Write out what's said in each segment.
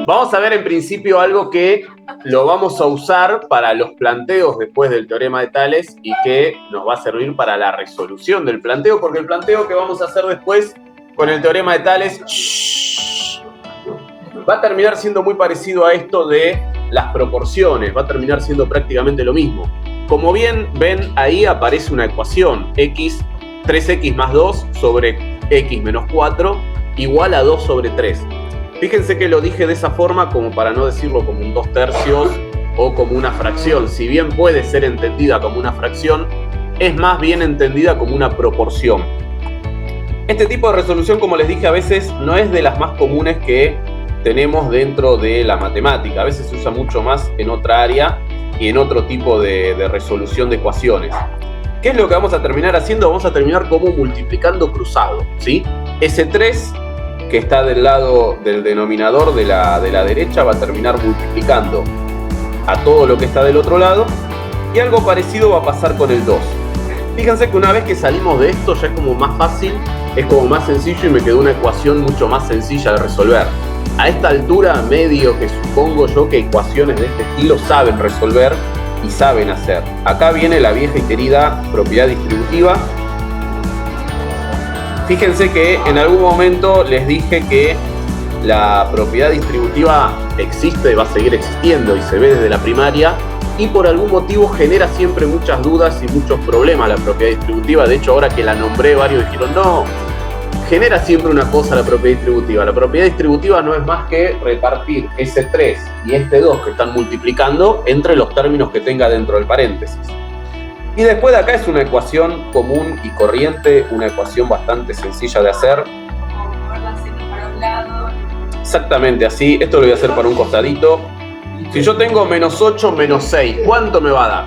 Vamos a ver en principio algo que lo vamos a usar para los planteos después del teorema de Tales y que nos va a servir para la resolución del planteo, porque el planteo que vamos a hacer después con el teorema de Tales va a terminar siendo muy parecido a esto de las proporciones, va a terminar siendo prácticamente lo mismo. Como bien ven, ahí aparece una ecuación, 3x más 2 sobre x menos 4 igual a 2 sobre 3. Fíjense que lo dije de esa forma como para no decirlo como un 2/3 o como una fracción. Si bien puede ser entendida como una fracción, es más bien entendida como una proporción. Este tipo de resolución, como les dije, a veces no es de las más comunes que tenemos dentro de la matemática. A veces se usa mucho más en otra área y en otro tipo de resolución de ecuaciones. ¿Qué es lo que vamos a terminar haciendo? Vamos a terminar como multiplicando cruzado, ¿sí? Ese 3 que está del lado del denominador de la derecha va a terminar multiplicando a todo lo que está del otro lado, y algo parecido va a pasar con el 2. Fíjense que una vez que salimos de esto ya es como más fácil, es como más sencillo y me quedó una ecuación mucho más sencilla de resolver. A esta altura medio que supongo yo que ecuaciones de este estilo saben resolver y saben hacer. Acá viene la vieja y querida propiedad distributiva. Fíjense que en algún momento les dije que la propiedad distributiva existe y va a seguir existiendo y se ve desde la primaria, y por algún motivo genera siempre muchas dudas y muchos problemas la propiedad distributiva. De hecho, ahora que la nombré, varios dijeron, no, genera siempre una cosa la propiedad distributiva. La propiedad distributiva no es más que repartir ese 3 y este 2 que están multiplicando entre los términos que tenga dentro del paréntesis. Y después de acá es una ecuación común y corriente, una ecuación bastante sencilla de hacer. Exactamente así, esto lo voy a hacer para un costadito. Si yo tengo menos 8 menos 6, ¿cuánto me va a dar?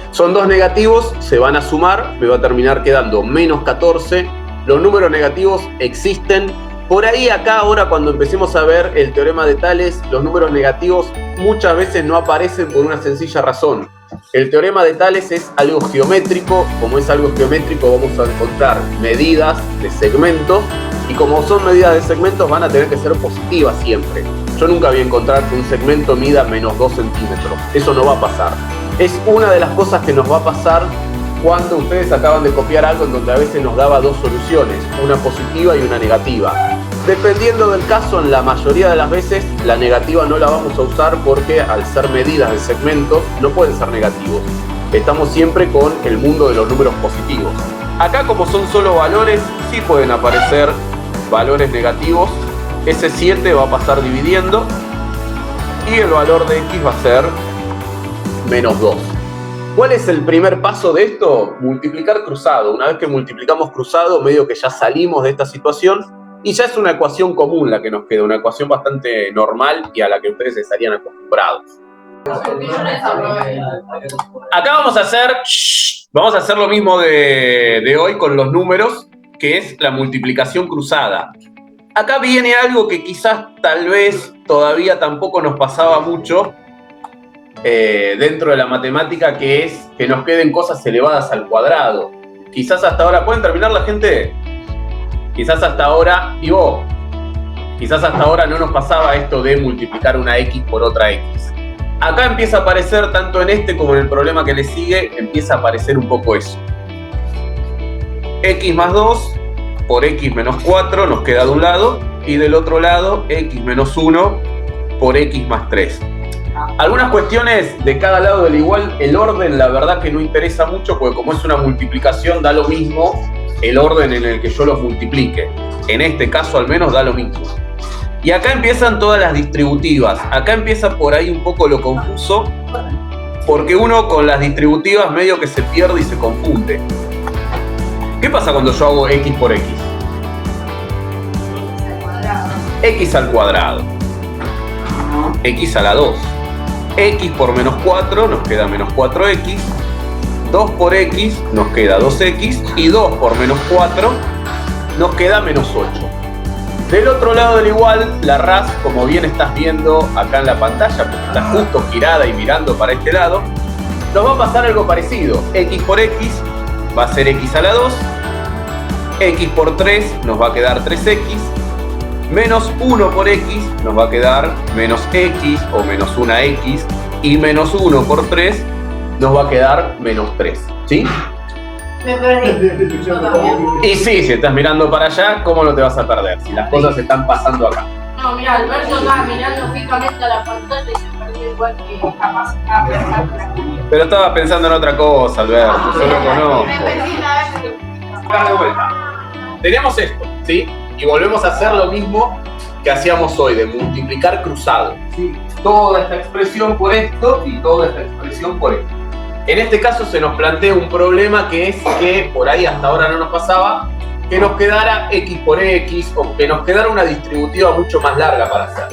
Son dos negativos, se van a sumar, me va a terminar quedando menos 14. Los números negativos existen. Por ahí acá ahora cuando empecemos a ver el teorema de Tales, los números negativos muchas veces no aparecen por una sencilla razón. El teorema de Tales es algo geométrico, como es algo geométrico vamos a encontrar medidas de segmentos, y como son medidas de segmentos van a tener que ser positivas siempre. Yo nunca voy a encontrar que un segmento mida menos 2 centímetros, eso no va a pasar. Es una de las cosas que nos va a pasar cuando ustedes acaban de copiar algo en donde a veces nos daba dos soluciones, una positiva y una negativa. Dependiendo del caso, en la mayoría de las veces la negativa no la vamos a usar porque al ser medidas de segmentos no pueden ser negativos. Estamos siempre con el mundo de los números positivos. Acá, como son solo valores, sí pueden aparecer valores negativos. Ese 7 va a pasar dividiendo y el valor de x va a ser menos 2. ¿Cuál es el primer paso de esto? Multiplicar cruzado. Una vez que multiplicamos cruzado, medio que ya salimos de esta situación y ya es una ecuación común la que nos queda, una ecuación bastante normal y a la que ustedes estarían acostumbrados. Acá vamos a hacer lo mismo de hoy con los números, que es la multiplicación cruzada. Acá viene algo que quizás tal vez todavía tampoco nos pasaba mucho dentro de la matemática, que es que nos queden cosas elevadas al cuadrado. Quizás hasta ahora, ¿pueden terminar la gente? Quizás hasta ahora, y vos, quizás hasta ahora no nos pasaba esto de multiplicar una x por otra x. Acá empieza a aparecer, tanto en este como en el problema que le sigue, empieza a aparecer un poco eso. X más 2 por x menos 4 nos queda de un lado, y del otro lado x menos 1 por x más 3. Algunas cuestiones de cada lado del igual, el orden la verdad que no interesa mucho, porque como es una multiplicación da lo mismo el orden en el que yo los multiplique. En este caso al menos da lo mismo. Y acá empiezan todas las distributivas. Acá empieza por ahí un poco lo confuso, porque uno con las distributivas medio que se pierde y se confunde. ¿Qué pasa cuando yo hago x por x? X al cuadrado. X a la 2. X por menos 4 nos queda menos 4x. 2 por x nos queda 2x. Y 2 por menos 4 nos queda menos 8. Del otro lado del igual, la RAS, como bien estás viendo acá en la pantalla, porque está justo girada y mirando para este lado, nos va a pasar algo parecido. X por x va a ser x a la 2. X por 3 nos va a quedar 3x. Menos 1 por x nos va a quedar menos x o menos 1x. Y menos 1 por 3 nos va a quedar menos 3. ¿Sí? Me perdí. Yo también. Y sí, si estás mirando para allá, ¿cómo no te vas a perder? Si las cosas están pasando acá. No, mira, Alberto estaba mirando fijamente a la pantalla y se perdió igual que capaz estaba pensando en la comida. Pero estaba pensando en otra cosa, Alberto. Yo lo conozco. Me perdí la vez que... De vuelta. Tenemos esto, ¿sí? Y volvemos a hacer lo mismo que hacíamos hoy, de multiplicar cruzado. ¿Sí? Toda esta expresión por esto y toda esta expresión por esto. En este caso se nos plantea un problema que es que por ahí hasta ahora no nos pasaba, que nos quedara x por x o que nos quedara una distributiva mucho más larga para hacer.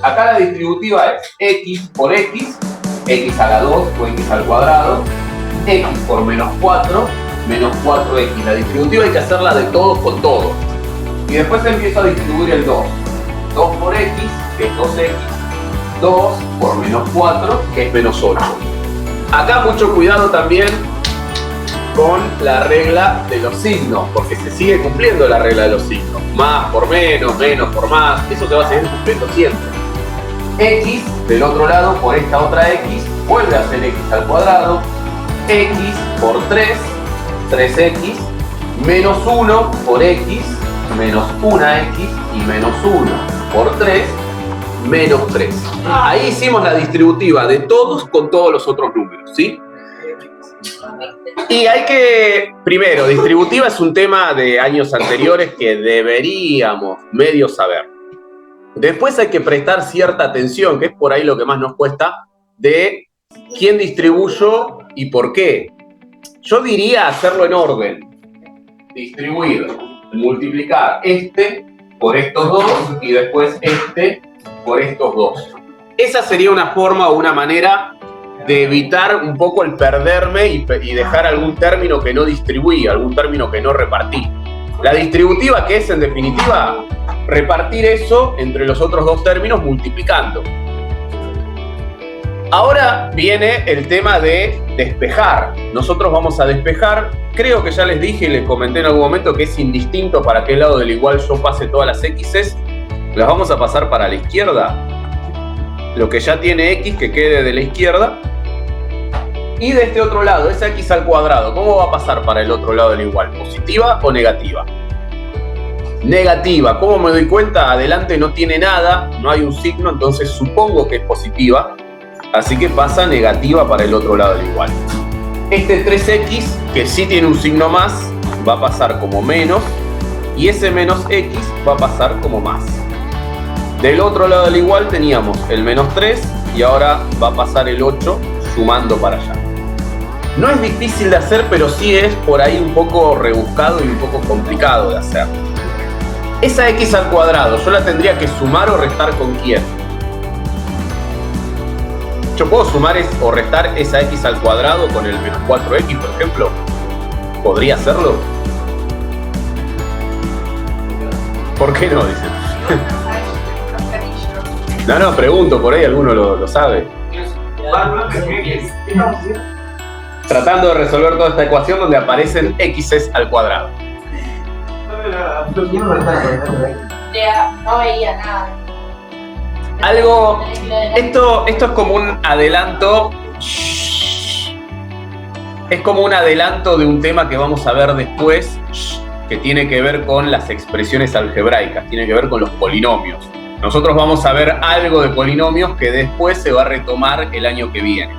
Acá la distributiva es x por x, x a la 2 o x al cuadrado, x por menos 4, menos 4x. La distributiva hay que hacerla de todos con todos. Y después empiezo a distribuir el 2. 2 por x, que es 2x. 2 por menos 4, que es menos 8. Acá mucho cuidado también con la regla de los signos, porque se sigue cumpliendo la regla de los signos. Más por menos, menos por más, eso se va a seguir cumpliendo siempre. X del otro lado por esta otra x, vuelve a ser x al cuadrado. X por 3, 3x, menos 1 por x, menos 1x y menos 1 por 3, menos 3. Ahí hicimos la distributiva de todos con todos los otros números, ¿sí? Y hay que, primero, distributiva es un tema de años anteriores que deberíamos medio saber. Después hay que prestar cierta atención, que es por ahí lo que más nos cuesta, de quién distribuyo y por qué. Yo diría hacerlo en orden. Distribuir, multiplicar este por estos dos y después este por estos dos. Esa sería una forma o una manera de evitar un poco el perderme y dejar algún término que no distribuí, algún término que no repartí. La distributiva, que es en definitiva repartir eso entre los otros dos términos multiplicando. Ahora viene el tema de despejar. Nosotros vamos a despejar, creo que ya les dije y les comenté en algún momento que es indistinto para qué lado del igual yo pase todas las x's. Las vamos a pasar para la izquierda. Lo que ya tiene x que quede de la izquierda. Y de este otro lado, esa x al cuadrado, ¿cómo va a pasar para el otro lado del igual? ¿Positiva o negativa? Negativa. ¿Cómo me doy cuenta? Adelante no tiene nada, no hay un signo, entonces supongo que es positiva. Así que pasa negativa para el otro lado del igual. Este 3x, que sí tiene un signo más, va a pasar como menos. Y ese menos x va a pasar como más. Del otro lado del igual teníamos el menos 3 y ahora va a pasar el 8 sumando para allá. No es difícil de hacer, pero sí es por ahí un poco rebuscado y un poco complicado de hacer. Esa x al cuadrado, ¿yo la tendría que sumar o restar con quién? ¿Yo puedo sumar o restar esa x al cuadrado con el menos 4x, por ejemplo? ¿Podría hacerlo? ¿Por qué no? Dicen. No, pregunto, por ahí alguno lo sabe. Tratando de resolver toda esta ecuación donde aparecen x's al cuadrado. No veía nada. Esto es como un adelanto. Es como un adelanto de un tema que vamos a ver después, que tiene que ver con las expresiones algebraicas, tiene que ver con los polinomios. Nosotros vamos a ver algo de polinomios que después se va a retomar el año que viene.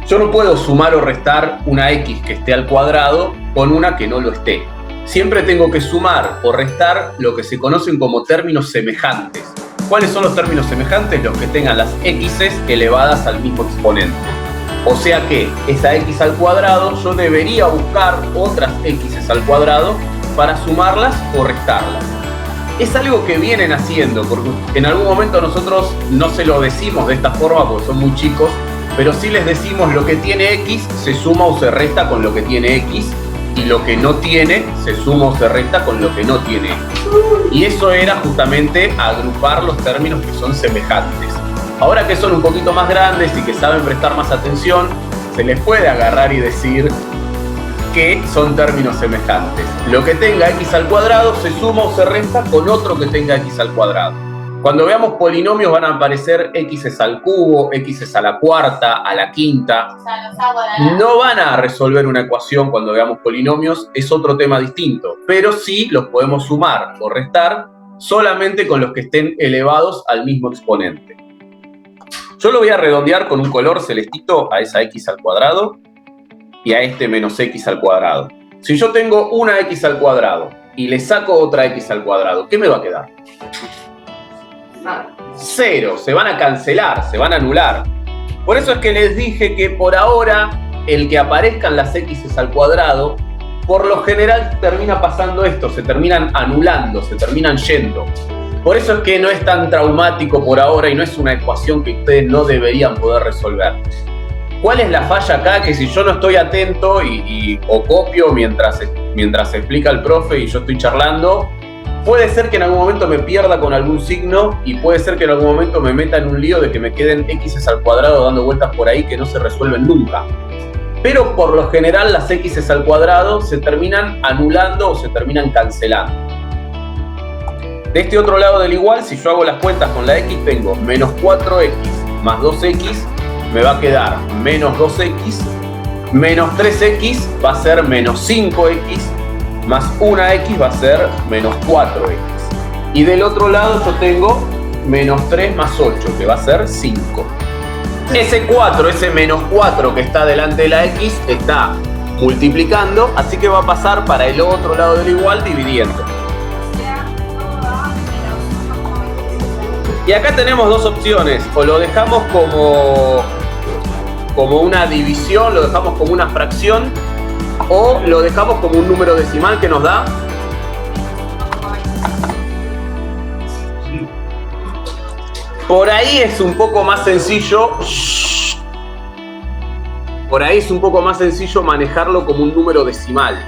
Yo no puedo sumar o restar una x que esté al cuadrado con una que no lo esté. Siempre tengo que sumar o restar lo que se conocen como términos semejantes. ¿Cuáles son los términos semejantes? Los que tengan las x's elevadas al mismo exponente. O sea que esa x al cuadrado yo debería buscar otras x's al cuadrado para sumarlas o restarlas. Es algo que vienen haciendo, porque en algún momento nosotros no se lo decimos de esta forma porque son muy chicos, pero sí les decimos lo que tiene x se suma o se resta con lo que tiene x, y lo que no tiene se suma o se resta con lo que no tiene x. Y eso era justamente agrupar los términos que son semejantes. Ahora que son un poquito más grandes y que saben prestar más atención, se les puede agarrar y decir que son términos semejantes. Lo que tenga x al cuadrado se suma o se resta con otro que tenga x al cuadrado. Cuando veamos polinomios van a aparecer x al cubo, x a la cuarta, a la quinta. No van a resolver una ecuación cuando veamos polinomios, es otro tema distinto. Pero sí los podemos sumar o restar solamente con los que estén elevados al mismo exponente. Yo lo voy a redondear con un color celestito a esa x al cuadrado y a este menos x al cuadrado. Si yo tengo una x al cuadrado y le saco otra x al cuadrado, ¿qué me va a quedar? 0, se van a cancelar, se van a anular. Por eso es que les dije que por ahora el que aparezcan las x al cuadrado, por lo general termina pasando esto, se terminan anulando, se terminan yendo. Por eso es que no es tan traumático por ahora y no es una ecuación que ustedes no deberían poder resolver. ¿Cuál es la falla acá? Que si yo no estoy atento o copio mientras explica el profe y yo estoy charlando, puede ser que en algún momento me pierda con algún signo y puede ser que en algún momento me meta en un lío de que me queden x al cuadrado dando vueltas por ahí que no se resuelven nunca. Pero por lo general las x al cuadrado se terminan anulando o se terminan cancelando. De este otro lado del igual, si yo hago las cuentas con la x, tengo menos 4x más 2x, me va a quedar menos 2x, menos 3x va a ser menos 5x, más una x va a ser menos 4x. Y del otro lado yo tengo menos 3 más 8, que va a ser 5. Ese 4, ese menos 4 que está delante de la x, está multiplicando, así que va a pasar para el otro lado del igual dividiendo. Y acá tenemos dos opciones, o lo dejamos como una división, lo dejamos como una fracción, o lo dejamos como un número decimal que nos da por ahí es un poco más sencillo. Por ahí es un poco más sencillo manejarlo como un número decimal.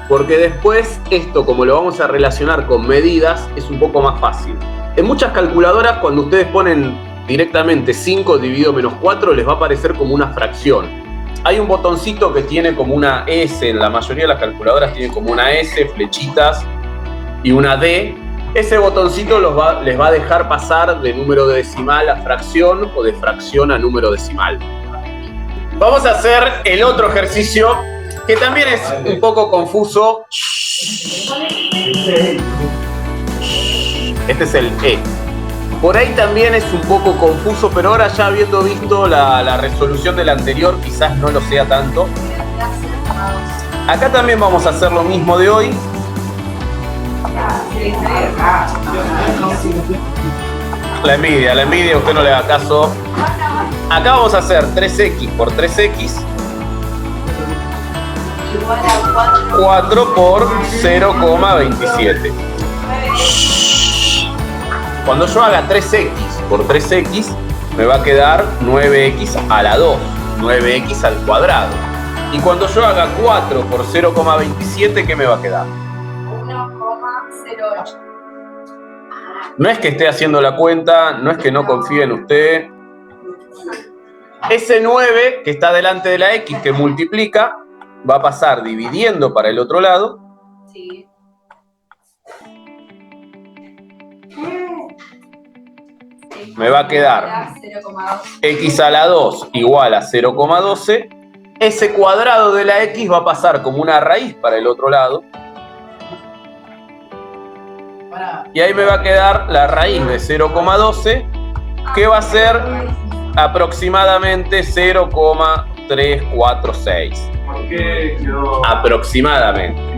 Porque después esto, como lo vamos a relacionar con medidas, es un poco más fácil. En muchas calculadoras, cuando ustedes ponen directamente 5 dividido menos 4, les va a aparecer como una fracción. Hay un botoncito que tiene como una S, en la mayoría de las calculadoras tiene como una S, flechitas y una D. Ese botoncito les va a dejar pasar de número decimal a fracción o de fracción a número decimal. Vamos a hacer el otro ejercicio que también es un poco confuso. Este es el E. Por ahí también es un poco confuso, pero ahora ya habiendo visto la resolución del anterior, quizás no lo sea tanto. Acá también vamos a hacer lo mismo de hoy. La envidia, usted no le haga caso. Acá vamos a hacer 3x por 3x. 4 por 0,27. Cuando yo haga 3x por 3x, me va a quedar 9x a la 2, 9x al cuadrado. Y cuando yo haga 4 por 0,27, ¿qué me va a quedar? 1,08. No es que esté haciendo la cuenta, no es que no confíe en usted. Ese 9 que está delante de la x, que multiplica, va a pasar dividiendo para el otro lado. Sí. Me va a quedar 0,2. x a la 2 igual a 0,12. Ese cuadrado de la x va a pasar como una raíz para el otro lado. Y ahí me va a quedar la raíz de 0,12, que va a ser aproximadamente 0,346. ¿Por qué quedó? Aproximadamente.